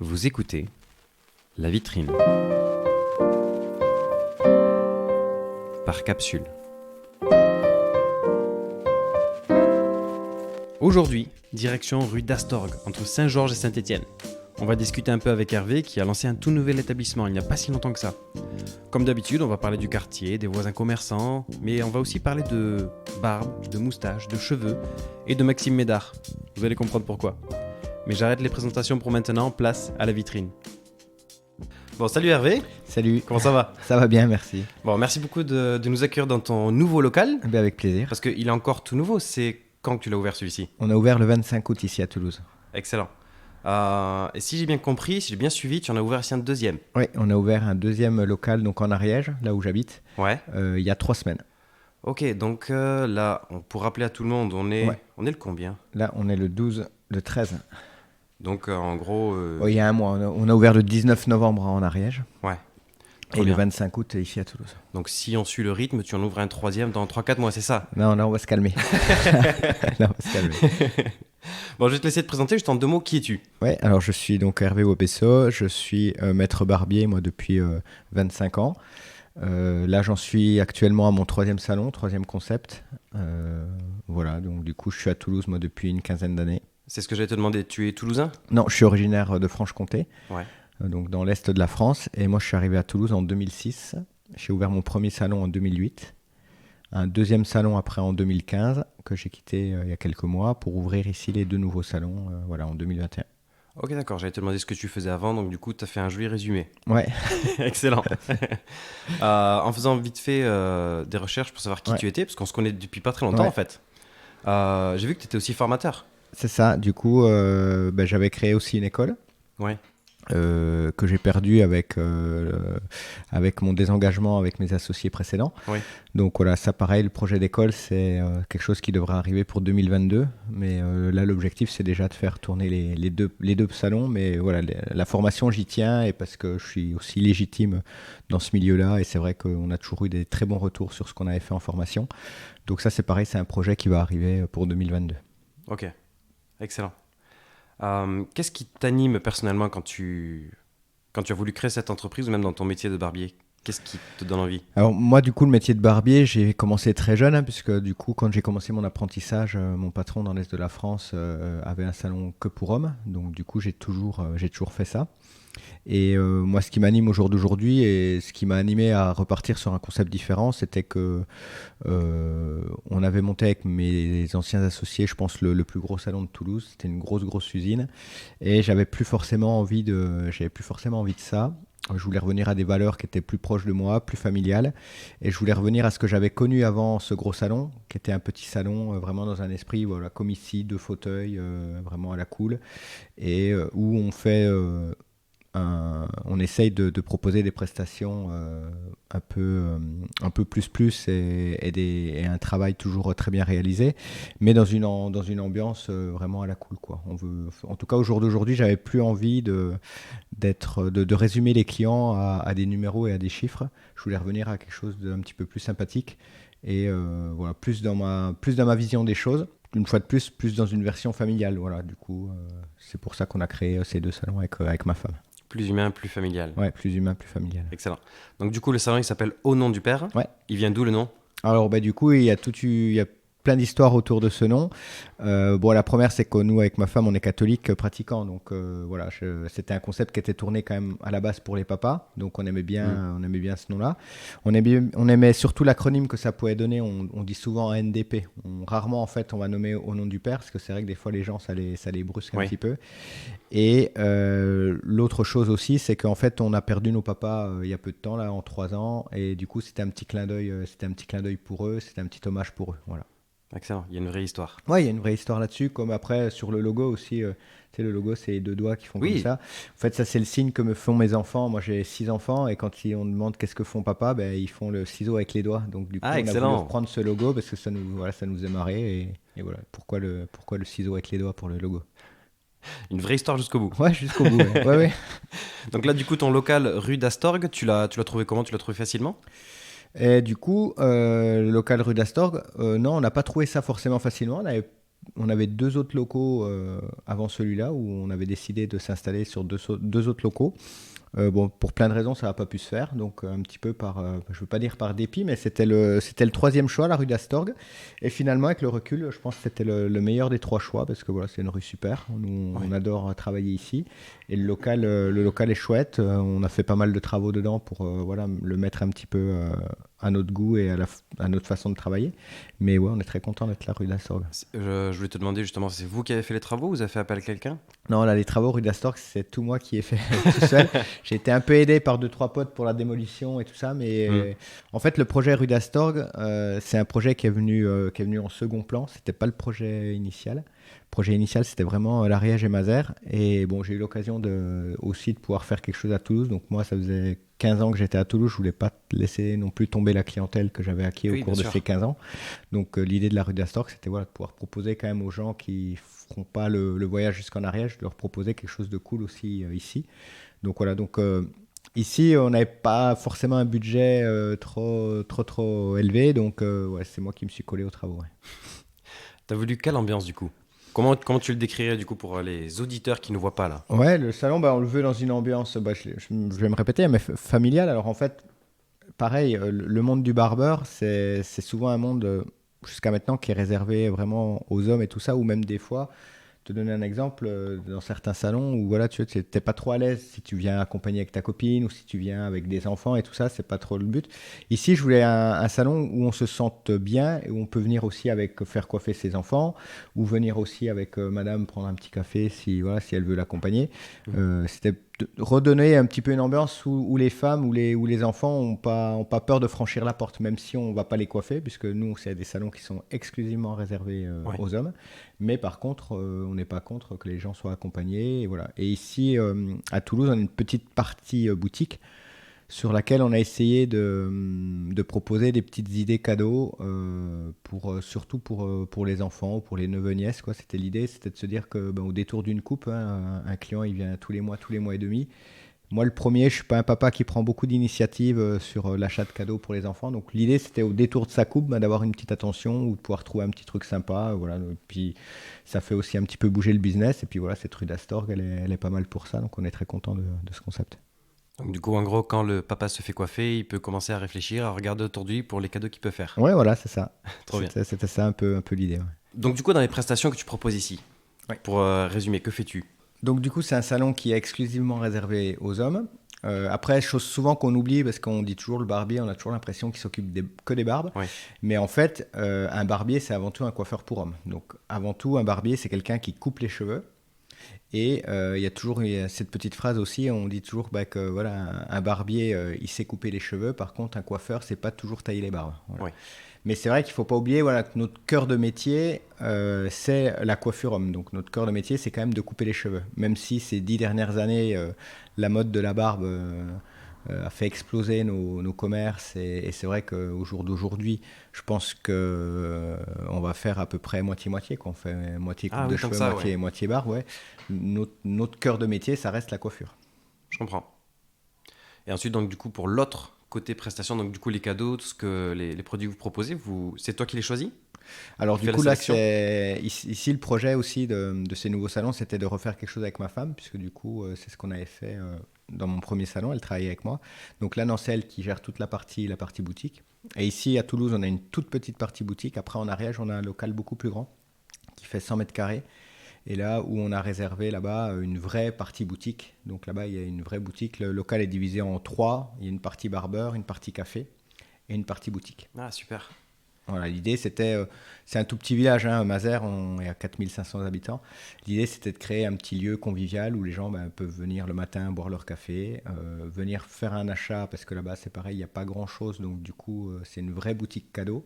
Vous écoutez La Vitrine par Capsule. Aujourd'hui, direction rue d'Astorg, entre Saint-Georges et Saint-Étienne. On va discuter un peu avec Hervé qui a lancé un tout nouvel établissement il n'y a pas si longtemps que ça. Comme d'habitude, on va parler du quartier, des voisins commerçants, mais on va aussi parler de barbe, de moustache, de cheveux et de Maxime Médard. Vous allez comprendre pourquoi. Mais j'arrête les présentations pour maintenant, place à la vitrine. Bon, salut Hervé. Salut. Comment ça va ? Ça va bien, merci. Bon, merci beaucoup de nous accueillir dans ton nouveau local. Ben avec plaisir. Parce qu'il est encore tout nouveau. C'est quand que tu l'as ouvert celui-ci ? On a ouvert le 25 août ici à Toulouse. Excellent. Et si j'ai bien compris, si j'ai bien suivi, tu en as ouvert ici un deuxième. Oui, on a ouvert un deuxième local donc en Ariège, là où j'habite, Ouais. il y a 3 semaines. Ok, donc là, pour rappeler à tout le monde, on est le combien ? Là, on est le 12, le 13. Donc en gros... Il y a un mois, on a ouvert le 19 novembre en Ariège. Ouais. Et Trop le bien. 25 août ici à Toulouse. Donc si on suit le rythme, tu en ouvres un troisième dans 3-4 mois, c'est ça ? Non, on va se calmer. Là, on va se calmer. Bon, je vais te laisser te présenter, juste en 2 mots, qui es-tu ? Ouais, alors je suis donc Hervé Wobesso, je suis maître barbier moi depuis 25 ans. Là j'en suis actuellement à mon 3e salon, 3e concept. Voilà, donc du coup je suis à Toulouse moi depuis une quinzaine d'années. C'est ce que j'allais te demander, tu es toulousain ? Non, je suis originaire de Franche-Comté, Ouais. donc dans l'est de la France. Et moi je suis arrivé à Toulouse en 2006. J'ai ouvert mon premier salon en 2008. Un deuxième salon après en 2015 que j'ai quitté il y a quelques mois pour ouvrir ici les 2 nouveaux salons voilà, en 2021. Ok, d'accord, j'allais te demander ce que tu faisais avant, donc du coup, tu as fait un joli résumé. Ouais, Excellent. En faisant vite fait des recherches pour savoir qui Ouais. tu étais, parce qu'on se connaît depuis pas très longtemps Ouais. en fait, j'ai vu que tu étais aussi formateur. c'est ça. Du coup, j'avais créé aussi une école Ouais. que j'ai perdue avec mon désengagement avec mes associés précédents. Oui. Donc voilà, ça pareil, le projet d'école, c'est quelque chose qui devra arriver pour 2022. Mais là, l'objectif, c'est déjà de faire tourner les deux salons. Mais voilà, la formation, j'y tiens et parce que je suis aussi légitime dans ce milieu-là. Et c'est vrai qu'on a toujours eu des très bons retours sur ce qu'on avait fait en formation. Donc ça, c'est pareil, c'est un projet qui va arriver pour 2022. Ok, excellent. Qu'est-ce qui t'anime personnellement quand tu as voulu créer cette entreprise ou même dans ton métier de barbier ? Qu'est-ce qui te donne envie ? Alors moi, du coup, le métier de barbier, j'ai commencé très jeune, puisque du coup, quand j'ai commencé mon apprentissage, mon patron dans l'Est de la France avait un salon que pour hommes. Donc du coup, j'ai toujours fait ça. Et moi, ce qui m'anime au jour d'aujourd'hui et ce qui m'a animé à repartir sur un concept différent, c'était que on avait monté avec mes anciens associés, je pense, le plus gros salon de Toulouse. C'était une grosse usine. Et j'avais plus forcément envie de ça. Je voulais revenir à des valeurs qui étaient plus proches de moi, plus familiales. Et je voulais revenir à ce que j'avais connu avant ce gros salon, qui était un petit salon vraiment dans un esprit, voilà, comme ici, 2 fauteuils, vraiment à la cool. Et où on essaye de proposer des prestations un peu plus et un travail toujours très bien réalisé, mais dans une ambiance vraiment à la cool, quoi. En tout cas, au jour d'aujourd'hui, j'avais plus envie de résumer les clients à des numéros et à des chiffres. Je voulais revenir à quelque chose d'un petit peu plus sympathique et voilà, plus dans ma vision des choses. Une fois de plus dans une version familiale. Voilà, du coup, c'est pour ça qu'on a créé ces 2 salons avec ma femme. Plus humain, plus familial. Ouais, plus humain, plus familial. Excellent. Donc du coup, le salon, il s'appelle Au nom du père. Ouais. Il vient d'où le nom ? Alors, du coup, il y a plein d'histoires autour de ce nom. La première, c'est que nous, avec ma femme, on est catholiques pratiquants. Donc, voilà, c'était un concept qui était tourné quand même à la base pour les papas. Donc, on aimait bien ce nom-là. On aimait surtout l'acronyme que ça pouvait donner. On dit souvent ANDP. Rarement, en fait, on va nommer au nom du père, parce que c'est vrai que des fois, les gens, ça les brusque un petit peu. Et l'autre chose aussi, c'est qu'en fait, on a perdu nos papas il y a peu de temps, là, en 3 ans. Et du coup, c'était un petit clin d'œil pour eux. C'était un petit hommage pour eux. Voilà. Excellent, il y a une vraie histoire. Ouais, il y a une vraie histoire là-dessus, comme après sur le logo aussi. Tu sais, le logo, c'est les 2 doigts qui font comme ça. En fait, ça, c'est le signe que me font mes enfants. Moi, j'ai 6 enfants et quand on demande qu'est-ce que font papa, ils font le ciseau avec les doigts. Donc, du coup, on a voulu reprendre ce logo parce que ça nous faisait marrer. Et voilà, pourquoi le ciseau avec les doigts pour le logo. Une vraie histoire jusqu'au bout. Ouais, jusqu'au bout. Ouais. Donc là, du coup, ton local rue d'Astorg, tu l'as trouvé comment ? Tu l'as trouvé facilement ? Et du coup, le local rue d'Astorg, non, on n'a pas trouvé ça forcément facilement. On avait on avait 2 autres locaux avant celui-là, où on avait décidé de s'installer sur deux autres locaux. Bon, pour plein de raisons, ça n'a pas pu se faire. Donc, un petit peu je ne veux pas dire par dépit, mais c'était le troisième choix, la rue d'Astorg. Et finalement, avec le recul, je pense que c'était le meilleur des 3 choix parce que voilà, c'est une rue super. Nous, on adore travailler ici. Et le local est chouette. On a fait pas mal de travaux dedans pour voilà, le mettre un petit peu à notre goût et à notre façon de travailler. Mais ouais, on est très content d'être la rue d'Astorg. Je voulais te demander justement, c'est vous qui avez fait les travaux ou vous avez fait appel à quelqu'un? Non, là, les travaux rue d'Astorg, c'est tout moi qui ai fait tout seul. J'ai été un peu aidé par 2, 3 potes pour la démolition et tout ça, mais en fait, le projet rue d'Astorg, c'est un projet qui est venu en second plan. C'était pas le projet initial. Le projet initial, c'était vraiment l'Ariège et Mazères. Et bon, j'ai eu l'occasion aussi de pouvoir faire quelque chose à Toulouse. Donc moi, ça faisait 15 ans que j'étais à Toulouse. Je voulais pas laisser non plus tomber la clientèle que j'avais acquis au cours de ces 15 ans. Donc l'idée de la rue d'Astorg, c'était voilà, de pouvoir proposer quand même aux gens qui feront pas le voyage jusqu'en Ariège, de leur proposer quelque chose de cool aussi ici. Donc voilà, ici, on n'avait pas forcément un budget trop élevé, donc ouais, c'est moi qui me suis collé aux travaux. Ouais. T'as voulu quelle ambiance du coup? Comment tu le décrirais du coup pour les auditeurs qui ne voient pas là? Ouais, le salon, on le veut dans une ambiance, je vais me répéter, mais familiale. Alors en fait, pareil, le monde du barbeur, c'est souvent un monde jusqu'à maintenant qui est réservé vraiment aux hommes et tout ça, ou même des fois. Te donner un exemple, dans certains salons où voilà, tu n'es pas trop à l'aise si tu viens accompagner avec ta copine ou si tu viens avec des enfants et tout ça, c'est pas trop le but. Ici, je voulais un salon où on se sente bien et où on peut venir aussi faire coiffer ses enfants ou venir aussi avec madame prendre un petit café si elle veut l'accompagner. C'était redonner un petit peu une ambiance où les femmes ou les enfants n'ont pas peur de franchir la porte, même si on ne va pas les coiffer, puisque nous, c'est des salons qui sont exclusivement réservés aux hommes. Mais par contre, on n'est pas contre que les gens soient accompagnés. Et, voilà. Et ici, à Toulouse, on a une petite partie boutique sur laquelle on a essayé de proposer des petites idées cadeaux, surtout pour les enfants ou pour les neveux-nièces. C'était l'idée, c'était de se dire que au détour d'une coupe, hein, un client il vient tous les mois et demi. Moi, le premier, je ne suis pas un papa qui prend beaucoup d'initiatives sur l'achat de cadeaux pour les enfants. Donc l'idée, c'était au détour de sa coupe d'avoir une petite attention ou de pouvoir trouver un petit truc sympa. Voilà. Et puis ça fait aussi un petit peu bouger le business. Et puis voilà, cette rue d'Astorg, elle est pas mal pour ça. Donc on est très content de ce concept. Donc, du coup, en gros, quand le papa se fait coiffer, il peut commencer à réfléchir, à regarder autour de lui pour les cadeaux qu'il peut faire. Ouais, voilà, c'est ça. Trop bien. C'était ça un peu l'idée. Ouais. Donc, du coup, dans les prestations que tu proposes ici, pour résumer, que fais-tu? Donc, du coup, c'est un salon qui est exclusivement réservé aux hommes. Après, chose souvent qu'on oublie, parce qu'on dit toujours le barbier, on a toujours l'impression qu'il s'occupe que des barbes. Oui. Mais en fait, un barbier, c'est avant tout un coiffeur pour hommes. Donc, avant tout, un barbier, c'est quelqu'un qui coupe les cheveux. Et il y a cette petite phrase aussi, on dit toujours que voilà, un barbier, il sait couper les cheveux. Par contre, un coiffeur, c'est pas toujours tailler les barbes. Voilà. Oui. Mais c'est vrai qu'il ne faut pas oublier voilà, que notre cœur de métier, c'est la coiffure homme. Donc notre cœur de métier, c'est quand même de couper les cheveux. Même si ces 10 dernières années, la mode de la barbe a fait exploser nos commerces. Et c'est vrai qu'au jour d'aujourd'hui, je pense qu'on va faire à peu près moitié-moitié. On fait moitié coupe de cheveux, moitié barbe. Ouais. Notre cœur de métier, ça reste la coiffure. Je comprends. Et ensuite, donc, du coup, pour l'autre côté prestation, donc du coup les cadeaux, tout ce que les produits que vous proposez, c'est toi qui les choisis? Alors du coup là, ici le projet aussi de ces nouveaux salons, c'était de refaire quelque chose avec ma femme, puisque du coup c'est ce qu'on avait fait dans mon premier salon, elle travaillait avec moi. Donc là, c'est elle qui gère toute la partie boutique. Et ici à Toulouse, on a une toute petite partie boutique. Après en Ariège, on a un local beaucoup plus grand qui fait 100 mètres carrés. Et là où on a réservé là-bas une vraie partie boutique. Donc là-bas, il y a une vraie boutique. Le local est divisé en 3. Il y a une partie barbeur, une partie café et une partie boutique. Ah, super. Voilà, l'idée, c'est un tout petit village, hein, Mazères, on est à 4500 habitants. L'idée, c'était de créer un petit lieu convivial où les gens peuvent venir le matin boire leur café, venir faire un achat, parce que là-bas, c'est pareil, il n'y a pas grand-chose. Donc du coup, c'est une vraie boutique cadeau.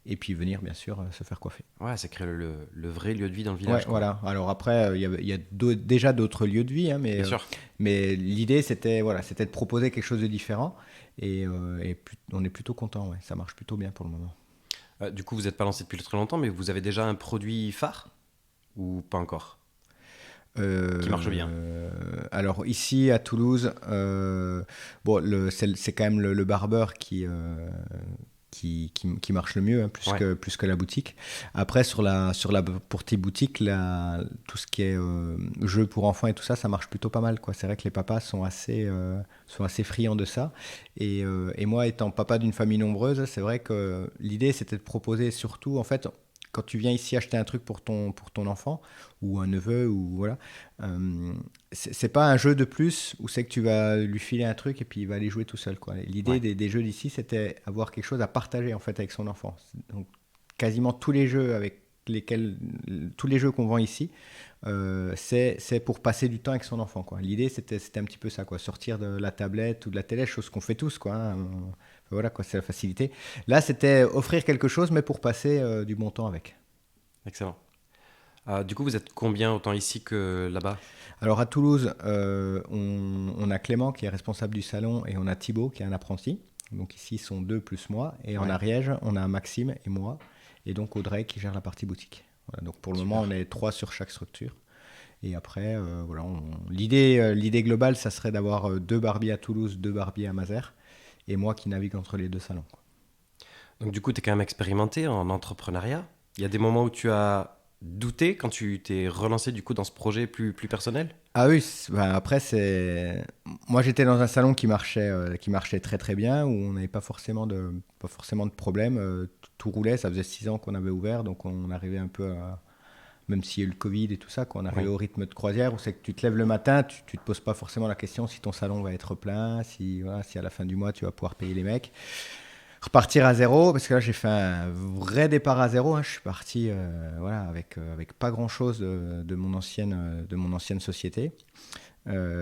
Et puis venir, bien sûr, se faire coiffer. Ouais, ça crée le vrai lieu de vie dans le village. Ouais, voilà. Alors après, il y a déjà d'autres lieux de vie, hein, bien sûr. Mais l'idée, c'était de proposer quelque chose de différent. Et on est plutôt content, ouais. Ça marche plutôt bien pour le moment. Du coup, vous n'êtes pas lancé depuis très longtemps, mais vous avez déjà un produit phare ou pas encore qui marche bien? Alors ici à Toulouse, c'est quand même le barbeur qui qui marche le mieux, hein, plus que la boutique. Après, sur la pour tes boutiques, tout ce qui est jeux pour enfants et tout ça, ça marche plutôt pas mal, quoi. C'est vrai que les papas sont assez friands de ça. Et moi, étant papa d'une famille nombreuse, c'est vrai que l'idée, c'était de proposer surtout, en fait, quand tu viens ici acheter un truc pour ton enfant ou un neveu ou voilà, c'est pas un jeu de plus où c'est que tu vas lui filer un truc et puis il va aller jouer tout seul, quoi. L'idée des jeux d'ici, c'était avoir quelque chose à partager en fait avec son enfant. Donc quasiment tous les jeux qu'on vend ici, c'est pour passer du temps avec son enfant, quoi. L'idée c'était un petit peu ça, quoi, sortir de la tablette ou de la télé, chose qu'on fait tous, quoi, hein. Voilà, quoi, c'est la facilité. Là, c'était offrir quelque chose, mais pour passer du bon temps avec. Excellent. Du coup, vous êtes combien autant ici que là-bas? Alors à Toulouse, on a Clément qui est responsable du salon et on a Thibaut qui est un apprenti. Donc ici, ils sont 2 plus moi. Et en Ariège, on a Maxime et moi. Et donc Audrey qui gère la partie boutique. Voilà, donc pour le moment, on est 3 sur chaque structure. Et après, voilà, l'idée globale, ça serait d'avoir 2 barbiers à Toulouse, 2 barbiers à Mazères. Et moi qui navigue entre les 2 salons, quoi. Donc du coup, tu es quand même expérimenté en entrepreneuriat. Il y a des moments où tu as douté quand tu t'es relancé du coup dans ce projet plus personnel? Ah oui, après moi j'étais dans un salon qui marchait très très bien, où on n'avait pas forcément de problème, tout roulait, ça faisait 6 ans qu'on avait ouvert, donc on arrivait un peu à, même s'il y a eu le Covid et tout ça, on arrivait au rythme de croisière où c'est que tu te lèves le matin, tu te poses pas forcément la question si ton salon va être plein, si à la fin du mois tu vas pouvoir payer les mecs. Repartir à zéro, parce que là j'ai fait un vrai départ à zéro, hein. Je suis parti avec pas grand chose de mon ancienne société.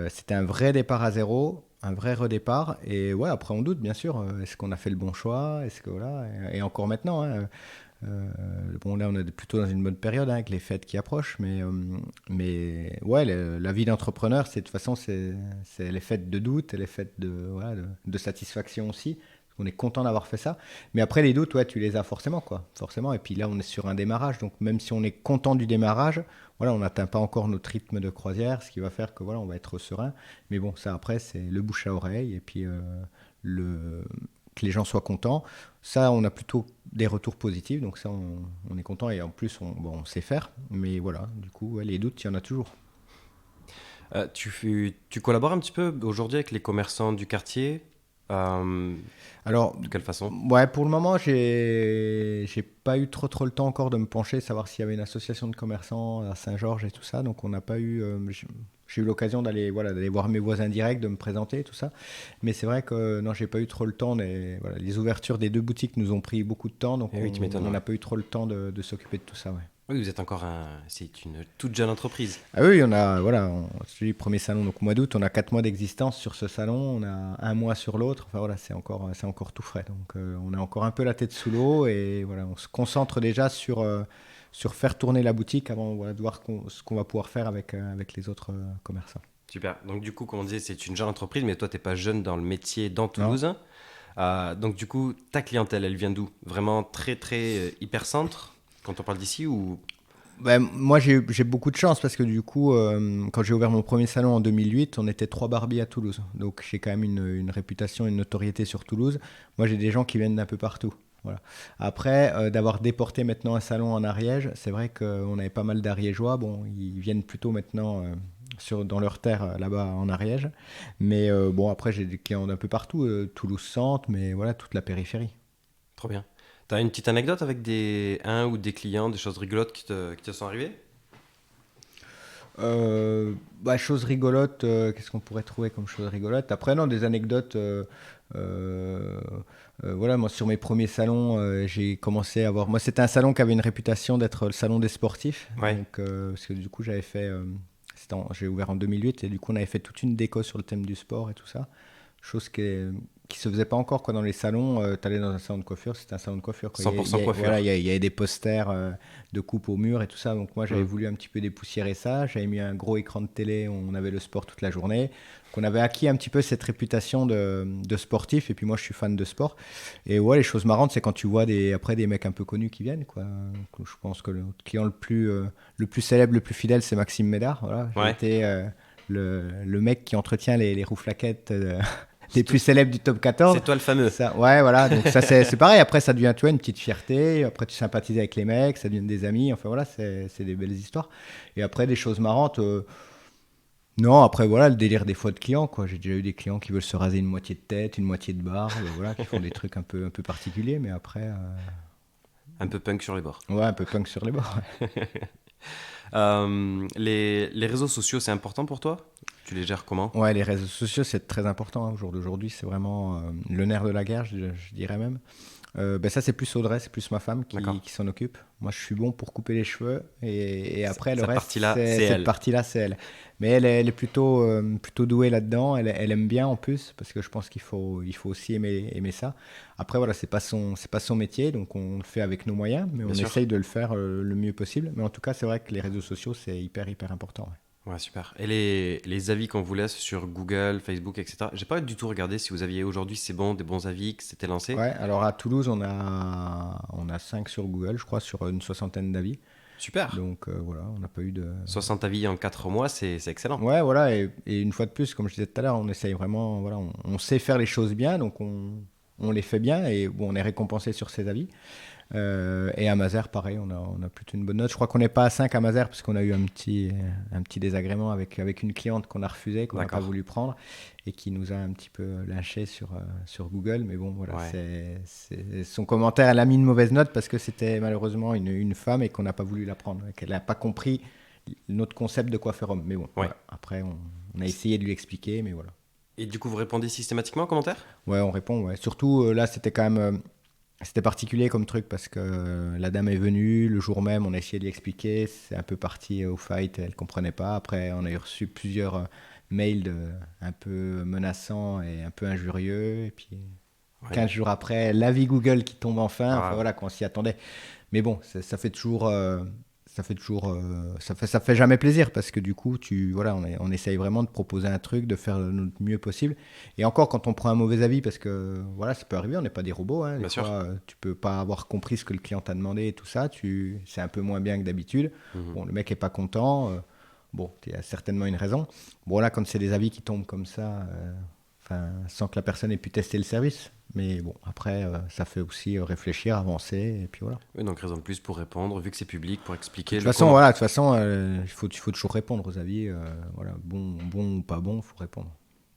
C'était un vrai départ à zéro, un vrai redépart. Et ouais, après on doute bien sûr. Est-ce qu'on a fait le bon choix? Est-ce que voilà, et encore maintenant, hein, bon là on est plutôt dans une bonne période, hein, avec les fêtes qui approchent, mais ouais, la vie d'entrepreneur, de toute façon c'est les fêtes de doute et les fêtes de satisfaction aussi. On est content d'avoir fait ça. Mais après, les doutes, ouais, tu les as forcément, quoi. Forcément. Et puis là, on est sur un démarrage. Donc, même si on est content du démarrage, voilà, on n'atteint pas encore notre rythme de croisière, ce qui va faire que voilà, on va être serein. Mais bon, ça, après, c'est le bouche à oreille. Et puis, que les gens soient contents. Ça, on a plutôt des retours positifs. Donc, ça, on est content. Et en plus, on sait faire. Mais voilà, du coup, ouais, les doutes, il y en a toujours. Tu collabores un petit peu aujourd'hui avec les commerçants du quartier? Alors, de quelle façon? Ouais, pour le moment, j'ai pas eu trop le temps encore de me pencher, savoir s'il y avait une association de commerçants à Saint-Georges et tout ça. Donc, on n'a pas eu. J'ai eu l'occasion d'aller voir mes voisins directs, de me présenter, tout ça. Mais c'est vrai que non, j'ai pas eu trop le temps. Les ouvertures des 2 boutiques nous ont pris beaucoup de temps, donc on n'a pas eu trop le temps de s'occuper de tout ça. Ouais. Oui, vous êtes encore c'est une toute jeune entreprise. Ah oui, je dis premier salon, donc au mois d'août, on a 4 mois d'existence sur ce salon, on a 1 mois sur l'autre, enfin voilà, c'est encore tout frais, donc on a encore un peu la tête sous l'eau et voilà, on se concentre déjà sur faire tourner la boutique avant de voir ce qu'on va pouvoir faire avec les autres commerçants. Super, donc du coup, comme on disait, c'est une jeune entreprise, mais toi, t'es pas jeune dans le métier dans Toulouse. Donc du coup, ta clientèle, elle vient d'où? Vraiment très très hyper-centre quand on parle d'ici ou... Moi, j'ai beaucoup de chance parce que du coup, quand j'ai ouvert mon premier salon en 2008, on était 3 barbiers à Toulouse. Donc, j'ai quand même une réputation, une notoriété sur Toulouse. Moi, j'ai des gens qui viennent d'un peu partout. Voilà. Après, d'avoir déporté maintenant un salon en Ariège, c'est vrai qu'on avait pas mal d'Ariégeois. Bon, ils viennent plutôt maintenant dans leur terre là-bas en Ariège. Mais bon, après, j'ai des clients d'un peu partout. Toulouse-Centre, mais voilà, toute la périphérie. Trop bien. T'as une petite anecdote avec un ou des clients, des choses rigolotes qui te sont arrivées? Chose rigolote, qu'est-ce qu'on pourrait trouver comme chose rigolote? Après, non, des anecdotes. Voilà, moi, sur mes premiers salons, j'ai commencé à avoir. Moi, c'était un salon qui avait une réputation d'être le salon des sportifs. Ouais. Donc, parce que du coup, j'avais fait. J'ai ouvert en 2008 et du coup, on avait fait toute une déco sur le thème du sport et tout ça. Chose qui se faisait pas encore, quoi, dans les salons. Tu allais dans un salon de coiffure, c'était un salon de coiffure, quoi. 100% coiffure. Voilà, il y avait des posters de coupe au mur et tout ça. Donc moi, j'avais voulu un petit peu dépoussiérer ça. J'avais mis un gros écran de télé où on avait le sport toute la journée. Donc on avait acquis un petit peu cette réputation de sportif. Et puis moi, je suis fan de sport. Et ouais, les choses marrantes, c'est quand tu vois après des mecs un peu connus qui viennent, quoi. Je pense que le client le plus célèbre, le plus fidèle, c'est Maxime Médard. Voilà, Ouais. j'étais le mec qui entretient les rouflaquettes les plus célèbres du top 14. C'est toi le fameux. Ça, ouais, voilà. Donc ça, c'est pareil. Après, ça devient, tu vois, une petite fierté. Après, tu sympathises avec les mecs, ça devient des amis. Enfin, voilà, c'est des belles histoires. Et après, des choses marrantes. Non, après, voilà, le délire des fois de clients, quoi. J'ai déjà eu des clients qui veulent se raser une moitié de tête, une moitié de barbe, voilà, qui font des trucs un peu particuliers. Mais après, Un peu punk sur les bords. ouais, un peu punk sur les bords. Ouais. Les réseaux sociaux, c'est important pour toi? Tu les gères comment? Ouais, les réseaux sociaux, c'est très important, hein, au jour d'aujourd'hui. C'est vraiment le nerf de la guerre, je dirais même. Ben ça, c'est plus Audrey, c'est plus ma femme qui s'en occupe. Moi, je suis bon pour couper les cheveux et après, le Cette reste, partie-là, c'est cette elle. partie-là, c'est elle. Mais elle est plutôt douée là-dedans. Elle aime bien en plus, parce que je pense qu'il faut aussi aimer ça. Après, voilà, c'est pas son métier, donc on le fait avec nos moyens, mais on Bien sûr. essaye de le faire le mieux possible. Mais en tout cas, c'est vrai que les réseaux sociaux, c'est hyper important. Ouais. Ouais, super. Et les avis qu'on vous laisse sur Google, Facebook, etc. J'ai pas du tout regardé si vous aviez aujourd'hui, c'est bon, des bons avis, que c'était lancé. Ouais, alors à Toulouse, on a 5 sur Google, je crois, sur une soixantaine d'avis. Super. Donc voilà, on n'a pas eu de... 60 avis en 4 mois, c'est excellent. Ouais, voilà, et une fois de plus, comme je disais tout à l'heure, on essaye vraiment, voilà, on sait faire les choses bien, donc on les fait bien, et bon, on est récompensé sur ces avis. Et à Mazères, pareil, on a plutôt une bonne note. Je crois qu'on n'est pas à 5 à Mazères, parce qu'on a eu un petit désagrément avec une cliente qu'on a refusée, qu'on n'a pas D'accord. voulu prendre, et qui nous a un petit peu lynché sur Google. Mais bon, voilà, Ouais. son commentaire, elle a mis une mauvaise note, parce que c'était malheureusement une femme, et qu'on n'a pas voulu la prendre, et qu'elle n'a pas compris notre concept de coiffeur homme. Mais bon, Ouais. voilà. Après, on a essayé de lui expliquer, mais voilà. Et du coup, vous répondez systématiquement aux commentaires? Ouais, on répond, ouais. Surtout, là, c'était quand même... c'était particulier comme truc, parce que la dame est venue, le jour même, on a essayé de lui expliquer, c'est un peu parti au fight, elle comprenait pas. Après, on a eu reçu plusieurs mails un peu menaçants et un peu injurieux. Et puis, Ouais. 15 jours après, l'avis Google qui tombe enfin. Enfin Ah. voilà, qu'on s'y attendait. Mais bon, ça fait toujours... ça fait jamais plaisir, parce que du coup, voilà, on essaye vraiment de proposer un truc, de faire notre mieux possible. Et encore, quand on prend un mauvais avis, parce que voilà, ça peut arriver, on n'est pas des robots. Hein, des Bien sûr. fois, tu peux pas avoir compris ce que le client t'a demandé et tout ça. C'est un peu moins bien que d'habitude. Mhm. Bon, le mec est pas content. Bon, il y a certainement une raison. Bon, là, quand c'est des avis qui tombent comme ça, sans que la personne ait pu tester le service. Mais bon, après, ça fait aussi réfléchir, avancer, et puis voilà. Oui, donc raison de plus pour répondre, vu que c'est public, pour expliquer De toute le façon, comment. voilà, il faut toujours répondre aux avis. Voilà, bon ou pas bon, il faut répondre.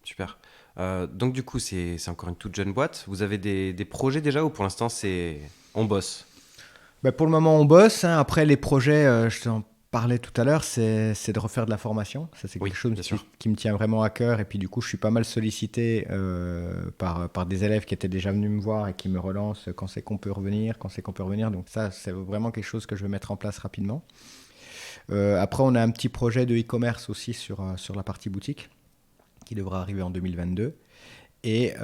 Super. Donc du coup, c'est encore une toute jeune boîte. Vous avez des projets déjà ou pour l'instant, on bosse? Bah, pour le moment, on bosse. Hein. Après, les projets, je t'en parlais tout à l'heure, c'est de refaire de la formation. Ça, c'est Oui, quelque chose bien sûr. qui me tient vraiment à cœur. Et puis, du coup, je suis pas mal sollicité par des élèves qui étaient déjà venus me voir et qui me relancent quand c'est qu'on peut revenir, quand c'est qu'on peut revenir. Donc ça, c'est vraiment quelque chose que je vais mettre en place rapidement. Après, on a un petit projet de e-commerce aussi sur la partie boutique qui devra arriver en 2022. Et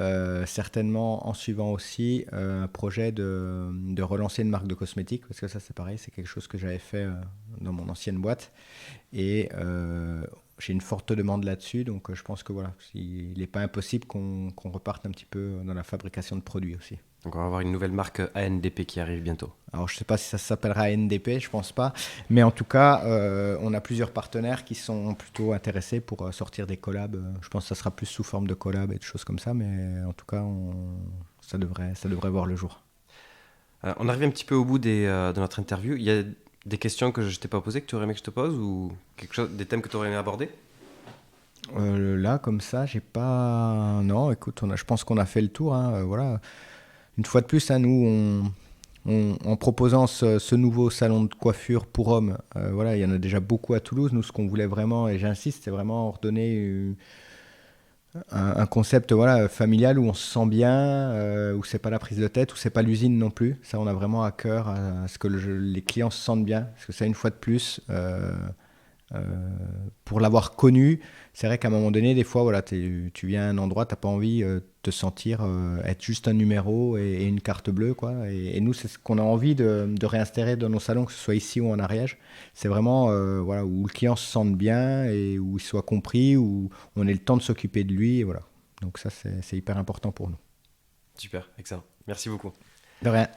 certainement en suivant aussi un projet de relancer une marque de cosmétiques, parce que ça c'est pareil, c'est quelque chose que j'avais fait dans mon ancienne boîte. Et j'ai une forte demande là-dessus, donc je pense que voilà, il n'est pas impossible qu'on reparte un petit peu dans la fabrication de produits aussi. Donc on va avoir une nouvelle marque ANDP qui arrive bientôt. Alors, je ne sais pas si ça s'appellera NDP, je ne pense pas. Mais en tout cas, on a plusieurs partenaires qui sont plutôt intéressés pour sortir des collabs. Je pense que ça sera plus sous forme de collabs et de choses comme ça. Mais en tout cas, ça devrait voir le jour. On arrive un petit peu au bout de notre interview. Il y a des questions que je ne t'ai pas posées, que tu aurais aimé que je te pose, ou des thèmes que tu aurais aimé aborder? Là, comme ça, j'ai pas... Non, écoute, je pense qu'on a fait le tour. Hein, voilà. Une fois de plus, hein, nous, en proposant ce nouveau salon de coiffure pour hommes, voilà, il y en a déjà beaucoup à Toulouse. Nous, ce qu'on voulait vraiment, et j'insiste, c'est vraiment redonner un concept voilà, familial où on se sent bien, où c'est pas la prise de tête, où c'est pas l'usine non plus. Ça, on a vraiment à cœur à ce que les clients se sentent bien. Parce que ça, une fois de plus, pour l'avoir connu, c'est vrai qu'à un moment donné, des fois, voilà, tu viens à un endroit, tu n'as pas envie de te sentir être juste un numéro et une carte bleue, quoi. Et nous, c'est ce qu'on a envie de réinsérer dans nos salons, que ce soit ici ou en Ariège. C'est vraiment voilà, où le client se sente bien et où il soit compris, où on ait le temps de s'occuper de lui. Et voilà. Donc ça, c'est hyper important pour nous. Super, excellent. Merci beaucoup. De rien.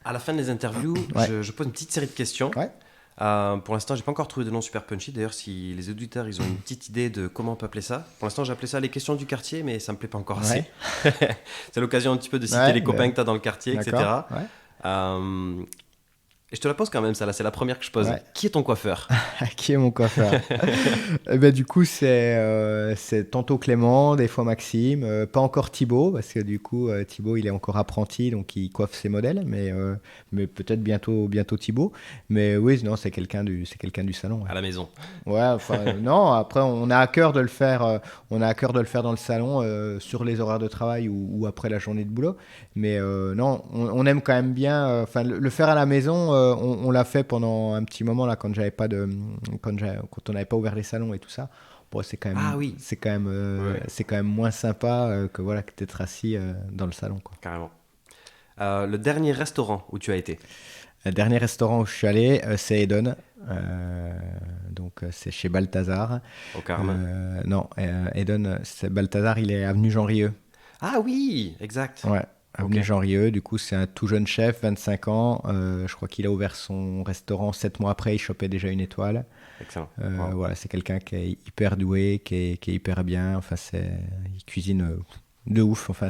À la fin des interviews, Ouais. je pose une petite série de questions. Ouais. Pour l'instant, j'ai pas encore trouvé de nom super punchy. D'ailleurs, si les auditeurs ils ont une petite idée de comment on peut appeler ça. Pour l'instant, j'ai appelé ça les questions du quartier, mais ça me plaît pas encore assez. Ouais. C'est l'occasion un petit peu de citer Ouais, les copains que tu as dans le quartier, D'accord. etc. Ouais. Euh, et je te la pose quand même, ça là, c'est la première que je pose. Ouais. Qui est ton coiffeur? Qui est mon coiffeur? Eh ben, du coup, c'est tantôt Clément, des fois Maxime, pas encore Thibaut, parce que du coup, Thibaut, il est encore apprenti, donc il coiffe ses modèles, mais peut-être bientôt Thibaut. Mais oui, non, c'est quelqu'un du salon. Ouais, À la maison. ouais enfin, non, après, on a à cœur de le faire, on a à cœur de le faire dans le salon, sur les horaires de travail ou après la journée de boulot. Mais non, on aime quand même bien, enfin, le faire à la maison, on l'a fait pendant un petit moment, là, quand on n'avait pas ouvert les salons et tout ça. Bon, Ah oui. Ouais. c'est quand même moins sympa que voilà que d'être assis dans le salon, quoi. Carrément. Le dernier restaurant où tu as été? Le dernier restaurant où je suis allé, c'est Eden. C'est chez Balthazar. Au Carme. Non, Eden, c'est Balthazar, il est avenue Jean Rieux. Ah oui, exact. Ouais, avenue Ok. Jean Rieux. Du coup, c'est un tout jeune chef, 25 ans. Je crois qu'il a ouvert son restaurant 7 mois après. Il chopait déjà une étoile. Excellent. Wow. Voilà, c'est quelqu'un qui est hyper doué, qui est hyper bien. Enfin, il cuisine de ouf. Enfin,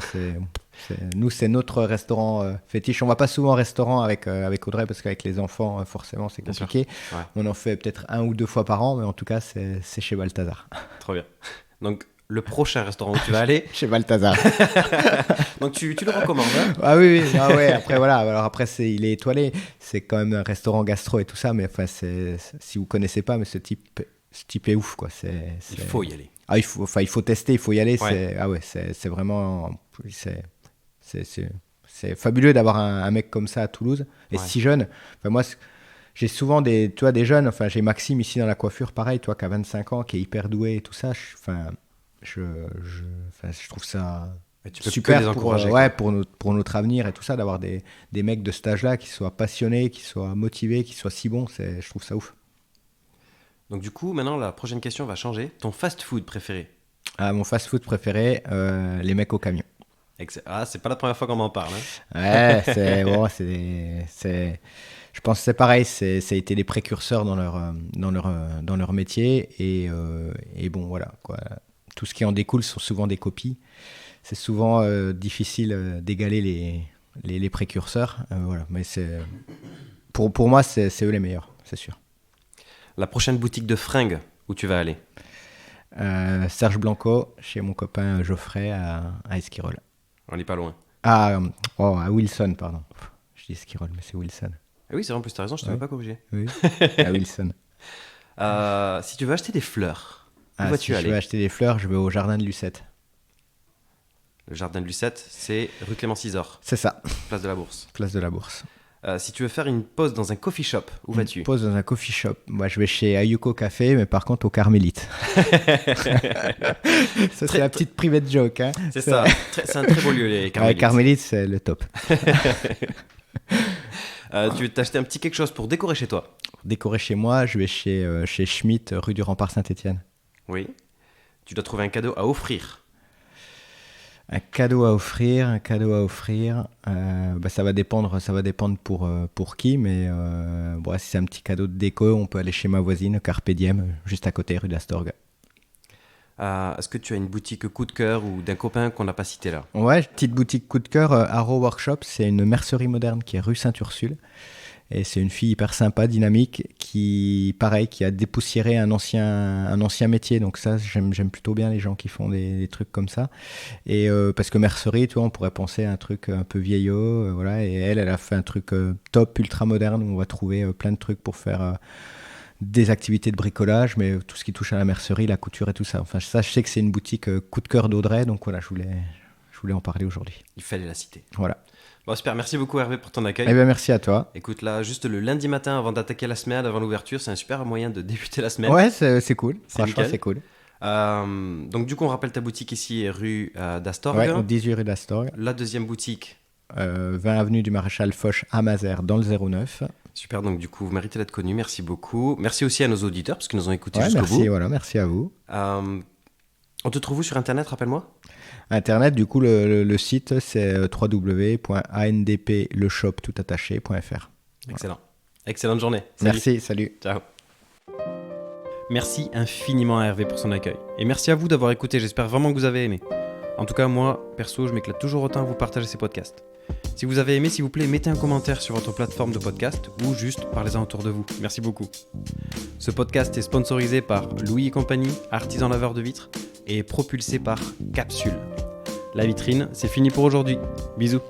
nous, c'est notre restaurant fétiche. On va pas souvent au restaurant avec Audrey parce qu'avec les enfants, forcément, c'est Bien sûr. compliqué. Ouais, On en fait peut-être 1 ou 2 fois par an, mais en tout cas, c'est chez Balthazar. trop bien. Donc, le prochain restaurant où tu vas aller, Chez Balthazar. donc tu le recommandes, hein? Ah oui, oui. Ah ouais, après, voilà. Alors après, il est étoilé. C'est quand même un restaurant gastro et tout ça, mais enfin, si vous connaissez pas, mais ce type est ouf, quoi. Il faut y aller. Ah, il faut tester, il faut y aller. Ouais. C'est vraiment, c'est fabuleux d'avoir un mec comme ça à Toulouse et Ouais. si jeune. Enfin, moi, j'ai souvent tu vois, des jeunes. Enfin, j'ai Maxime ici dans la coiffure, pareil, toi, qui a 25 ans, qui est hyper doué et tout ça. Je trouve ça Et tu peux que super les encourager, ouais, quoi. pour notre avenir et tout ça, d'avoir des mecs de cet âge-là qui soient passionnés, qui soient motivés, qui soient si bons. Je trouve ça ouf. Donc, du coup, maintenant, la prochaine question va changer. Ton fast-food préféré? Ah, mon fast-food préféré, les mecs au camion. Ah, c'est pas la première fois qu'on m'en parle, hein. Ouais, je pense que c'est pareil, ça a été des précurseurs dans leur métier et bon, voilà, quoi. Tout ce qui en découle sont souvent des copies. C'est souvent difficile d'égaler les précurseurs. Voilà. Mais pour moi, c'est eux les meilleurs, c'est sûr. La prochaine boutique de fringues où tu vas aller? Serge Blanco, chez mon copain Geoffrey à Esquirol. On n'est pas loin. À Wilson, pardon. Je dis Esquirol, mais c'est Wilson. Ah oui, c'est vrai, en plus, t'as raison, je t'avais Ouais. pas corrigé. Oui, à Wilson. Si tu veux acheter des fleurs, où Si vas-tu je veux aller? acheter des fleurs, je vais au jardin de Lucette. Le jardin de Lucette, c'est rue Clément Cisor, C'est ça, place de la Bourse. place de la Bourse. Si tu veux faire une pause dans un coffee shop, où vas-tu? Une pause dans un coffee shop. Moi, je vais chez Ayuko Café, mais par contre au Carmélite. Ça, c'est la petite private joke. Hein. C'est ça, c'est un très beau lieu, les Ouais, Carmélites. Carmélite, c'est le top. Tu veux t'acheter un petit quelque chose pour décorer chez toi? Pour décorer chez moi, je vais chez Schmitt, rue du Rempart Saint-Étienne. Oui. Tu dois trouver un cadeau à offrir. Un cadeau à offrir. Ça va dépendre pour qui, mais bon, si c'est un petit cadeau de déco, on peut aller chez ma voisine, Carpe Diem, juste à côté, rue d'Astorg. Est-ce que tu as une boutique coup de cœur ou d'un copain qu'on n'a pas cité là? Ouais, petite boutique coup de cœur, Arrow Workshop, c'est une mercerie moderne qui est rue Sainte-Ursule. Et c'est une fille hyper sympa, dynamique, qui a dépoussiéré un ancien métier. Donc ça, j'aime plutôt bien les gens qui font des trucs comme ça. Et parce que mercerie, tu vois, on pourrait penser à un truc un peu vieillot, voilà. Et elle a fait un truc top, ultra moderne, où on va trouver plein de trucs pour faire des activités de bricolage, mais tout ce qui touche à la mercerie, la couture et tout ça. Enfin, ça, je sais que c'est une boutique coup de cœur d'Audrey, donc voilà, je voulais en parler aujourd'hui. Il fallait la citer. Voilà. Bon, super, merci beaucoup Hervé pour ton accueil. Eh bien, merci à toi. Écoute, là, juste le lundi matin avant d'attaquer la semaine, avant l'ouverture, c'est un super moyen de débuter la semaine. Ouais, c'est cool. C'est Franchement, nickel. c'est cool. Donc du coup, on rappelle ta boutique ici, rue d'Astorg. Ouais, au 18 rue d'Astorg. La deuxième boutique. 20 avenue du Maréchal Foch à Mazères, dans le 09. Super, donc du coup, vous méritez d'être connu. Merci beaucoup. Merci aussi à nos auditeurs, parce qu'ils nous ont écoutés Ouais, jusqu'au merci, bout. voilà, merci à vous. On te trouve où sur Internet, rappelle-moi? Internet, du coup, le site, c'est www.andpleshoptoutattaché.fr. Excellent. Excellente journée. Salut. Merci, salut. Ciao. Merci infiniment à Hervé pour son accueil. Et merci à vous d'avoir écouté, j'espère vraiment que vous avez aimé. En tout cas, moi, perso, je m'éclate toujours autant à vous partager ces podcasts. Si vous avez aimé, s'il vous plaît, mettez un commentaire sur votre plateforme de podcast ou juste parlez-en autour de vous. Merci beaucoup. Ce podcast est sponsorisé par Louis et compagnie, artisan laveur de vitres, et propulsé par Capsule. La vitrine, c'est fini pour aujourd'hui. Bisous.